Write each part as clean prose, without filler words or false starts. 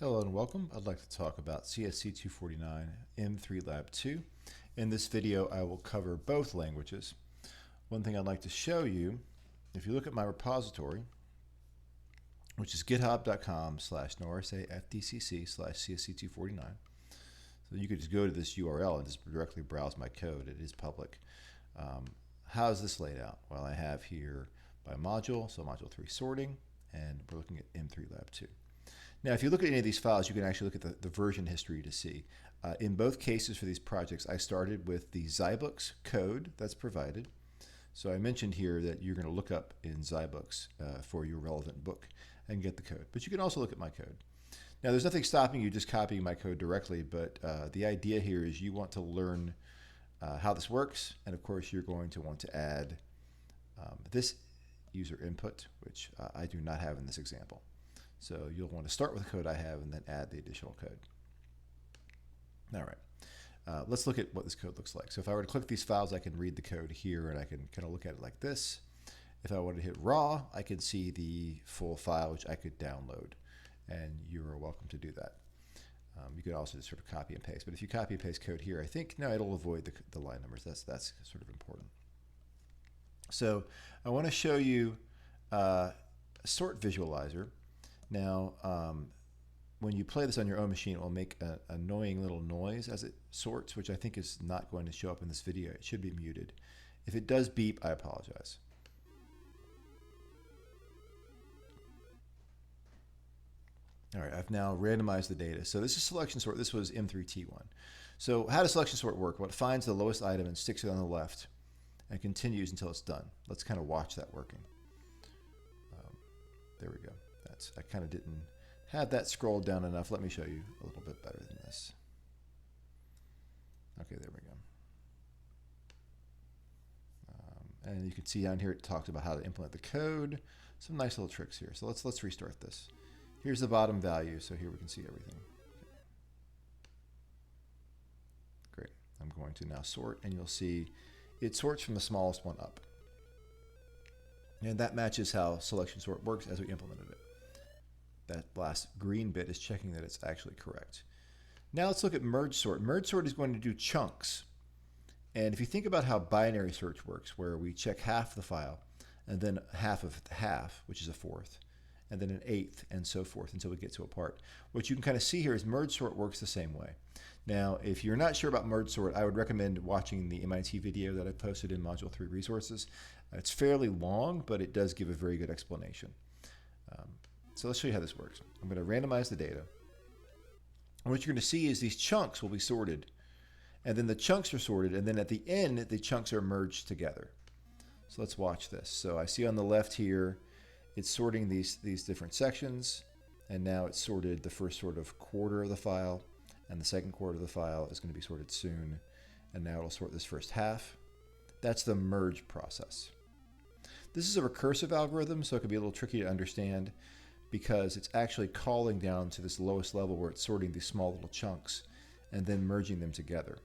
Hello and welcome. I'd like to talk about csc249 m3lab2. In this video I will cover both languages. One thing I'd like to show you, if you look at my repository, which is github.com/norsafdcc/csc249. So you could just go to this URL and just directly browse my code. It is public. How is this laid out? Well, I have here by module, so module 3 sorting, and we're looking at m3lab2. Now, if you look at any of these files, you can actually look at the version history to see. In both cases for these projects, I started with the Zybooks code that's provided. So I mentioned here that you're going to look up in Zybooks for your relevant book and get the code. But you can also look at my code. Now, there's nothing stopping you just copying my code directly, but the idea here is you want to learn how this works. And of course, you're going to want to add this user input, which I do not have in this example. So you'll want to start with the code I have and then add the additional code. All right, let's look at what this code looks like. So if I were to click these files, I can read the code here and I can kind of look at it like this. If I wanted to hit raw, I can see the full file, which I could download, and you're welcome to do that. You could also just sort of copy and paste, but if you copy and paste code here, I think, no, it'll avoid the line numbers. That's sort of important. So I want to show you a sort visualizer. Now, when you play this on your own machine, it will make an annoying little noise as it sorts, which I think is not going to show up in this video. It should be muted. If it does beep, I apologize. All right, I've now randomized the data. So this is selection sort. This was m3t1. So how does selection sort work? Well, it finds the lowest item and sticks it on the left and continues until it's done. Let's kind of watch that working. There we go. I kind of didn't have that scrolled down enough. Let me show you a little bit better than this. Okay, there we go. And you can see down here it talks about how to implement the code. Some nice little tricks here. So let's restart this. Here's the bottom value, so here we can see everything. Great. I'm going to now sort, and you'll see it sorts from the smallest one up. And that matches how selection sort works as we implemented it. That last green bit is checking that it's actually correct. Now let's look at merge sort. Merge sort is going to do chunks. And if you think about how binary search works, where we check half the file, and then half of half, which is a fourth, and then an eighth, and so forth until we get to a part. What you can kind of see here is merge sort works the same way. Now, if you're not sure about merge sort, I would recommend watching the MIT video that I posted in Module 3 resources. It's fairly long, but it does give a very good explanation. So let's show you how this works. I'm going to randomize the data. And what you're going to see is these chunks will be sorted. And then the chunks are sorted, and then at the end, the chunks are merged together. So let's watch this. So I see on the left here, it's sorting these different sections, and now it's sorted the first sort of quarter of the file, and the second quarter of the file is going to be sorted soon, and now it'll sort this first half. That's the merge process. This is a recursive algorithm, so it can be a little tricky to understand because it's actually calling down to this lowest level where it's sorting these small little chunks and then merging them together.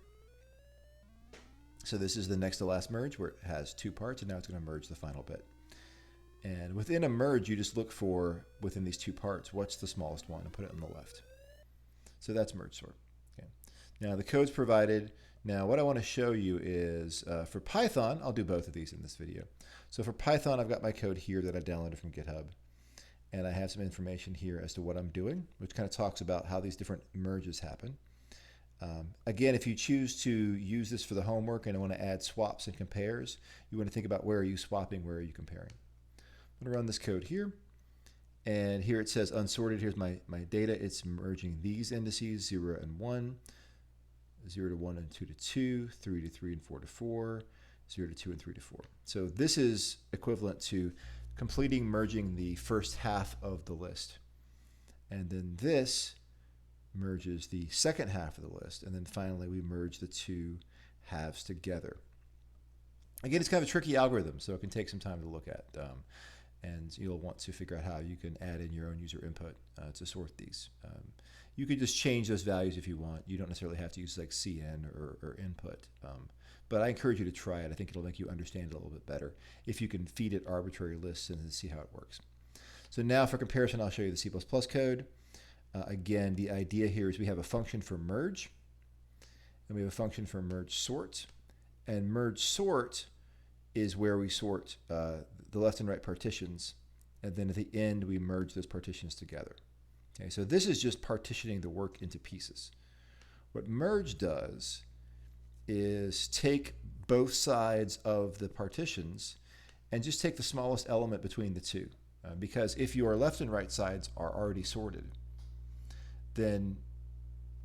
So this is the next to last merge where it has two parts, and now it's going to merge the final bit. And within a merge, you just look for, within these two parts, what's the smallest one and put it on the left. So that's merge sort. Okay. Now the code's provided. Now what I want to show you is, for Python, I'll do both of these in this video. So for Python, I've got my code here that I downloaded from GitHub. And I have some information here as to what I'm doing, which kind of talks about how these different merges happen. Again, if you choose to use this for the homework and I want to add swaps and compares, you want to think about where are you swapping, where are you comparing. I'm going to run this code here. And here it says unsorted. Here's my data. It's merging these indices, 0 and 1, 0 to 1 and 2 to 2, 3 to 3 and 4 to 4, 0 to 2 and 3 to 4. So this is equivalent to completing merging the first half of the list. And then this merges the second half of the list. And then finally, we merge the two halves together. Again, it's kind of a tricky algorithm, so it can take some time to look at. And you'll want to figure out how you can add in your own user input to sort these. You could just change those values if you want. You don't necessarily have to use like CN or input. But I encourage you to try it. I think it'll make you understand it a little bit better if you can feed it arbitrary lists and see how it works. So now for comparison, I'll show you the C++ code. Again, the idea here is we have a function for merge, and we have a function for merge sort. And merge sort is where we sort the left and right partitions, and then at the end we merge those partitions together. Okay, so this is just partitioning the work into pieces. What merge does is take both sides of the partitions and just take the smallest element between the two. Because if your left and right sides are already sorted, then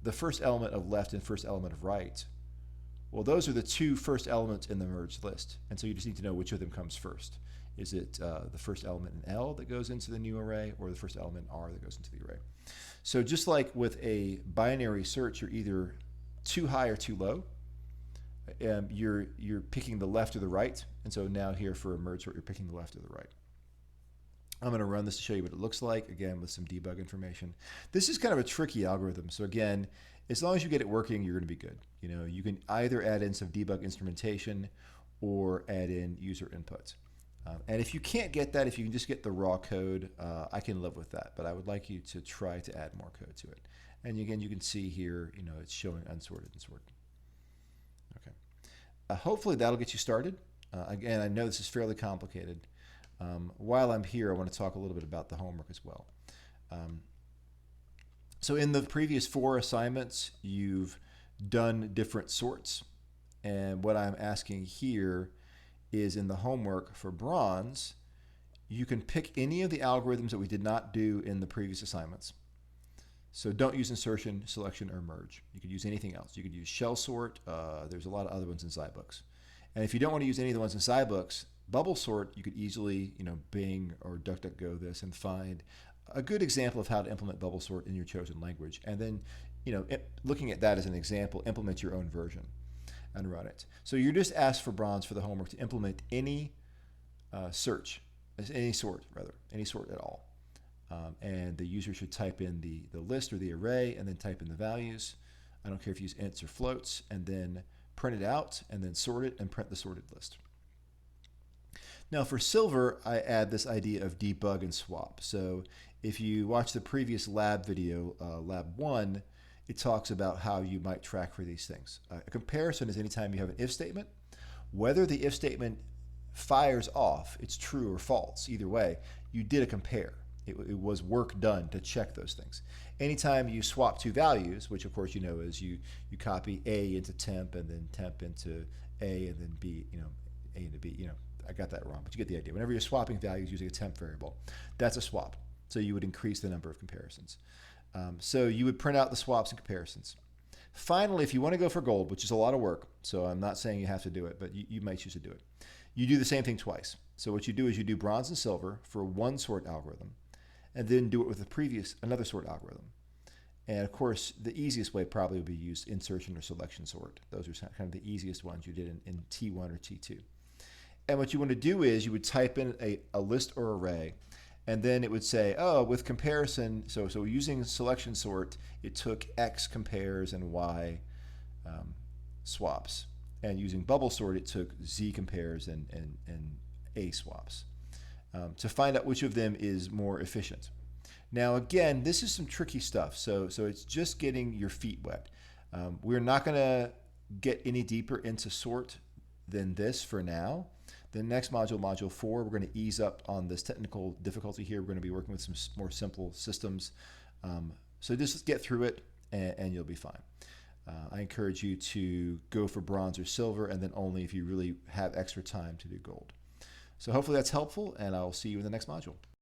the first element of left and first element of right, well, those are the two first elements in the merged list. And so you just need to know which of them comes first. Is it the first element in L that goes into the new array, or the first element in R that goes into the array? So just like with a binary search, you're either too high or too low. You're picking the left or the right. And so now here for a merge sort, you're picking the left or the right. I'm going to run this to show you what it looks like, again, with some debug information. This is kind of a tricky algorithm. So again, as long as you get it working, you're going to be good. You know, you can either add in some debug instrumentation or add in user input. And if you can't get that, if you can just get the raw code, I can live with that. But I would like you to try to add more code to it. And again, you can see here, you know, it's showing unsorted and sorted. Okay. Hopefully that'll get you started. Again, I know this is fairly complicated. While I'm here, I want to talk a little bit about the homework as well. So in the previous 4 assignments, you've done different sorts. And what I'm asking here is in the homework for bronze, you can pick any of the algorithms that we did not do in the previous assignments. So don't use insertion, selection, or merge. You could use anything else. You could use shell sort. There's a lot of other ones in SciBooks. And if you don't want to use any of the ones in SciBooks, bubble sort, you could easily, you know, Bing or DuckDuckGo this and find a good example of how to implement bubble sort in your chosen language. And then, you know, looking at that as an example, implement your own version and run it. So you're just asked for bronze for the homework to implement any search, any sort at all. And the user should type in the list or the array and then type in the values. I don't care if you use ints or floats, and then print it out and then sort it and print the sorted list. Now for silver, I add this idea of debug and swap. So if you watch the previous lab video, lab 1, it talks about how you might track for these things. A comparison is anytime you have an if statement, whether the if statement fires off, it's true or false, either way, you did a compare. It was work done to check those things. Anytime you swap 2 values, which of course you know is you copy A into temp and then temp into A and then B, you know, A into B, you know, I got that wrong, but you get the idea. Whenever you're swapping values using a temp variable, that's a swap. So you would increase the number of comparisons. So you would print out the swaps and comparisons. Finally, if you want to go for gold, which is a lot of work, so I'm not saying you have to do it, but you might choose to do it. You do the same thing twice. So what you do is you do bronze and silver for one sort algorithm, and then do it with another sort algorithm. And of course, the easiest way probably would be use insertion or selection sort. Those are kind of the easiest ones you did in T1 or T2. And what you want to do is you would type in a list or array, and then it would say, oh, with comparison, so using selection sort, it took X compares and Y swaps. And using bubble sort, it took Z compares and A swaps to find out which of them is more efficient. Now, again, this is some tricky stuff. So it's just getting your feet wet. We're not going to get any deeper into sort than this for now. The next module, module 4, we're going to ease up on this technical difficulty here. We're going to be working with some more simple systems. So just get through it and you'll be fine. I encourage you to go for bronze or silver, and then only if you really have extra time to do gold. So hopefully that's helpful, and I'll see you in the next module.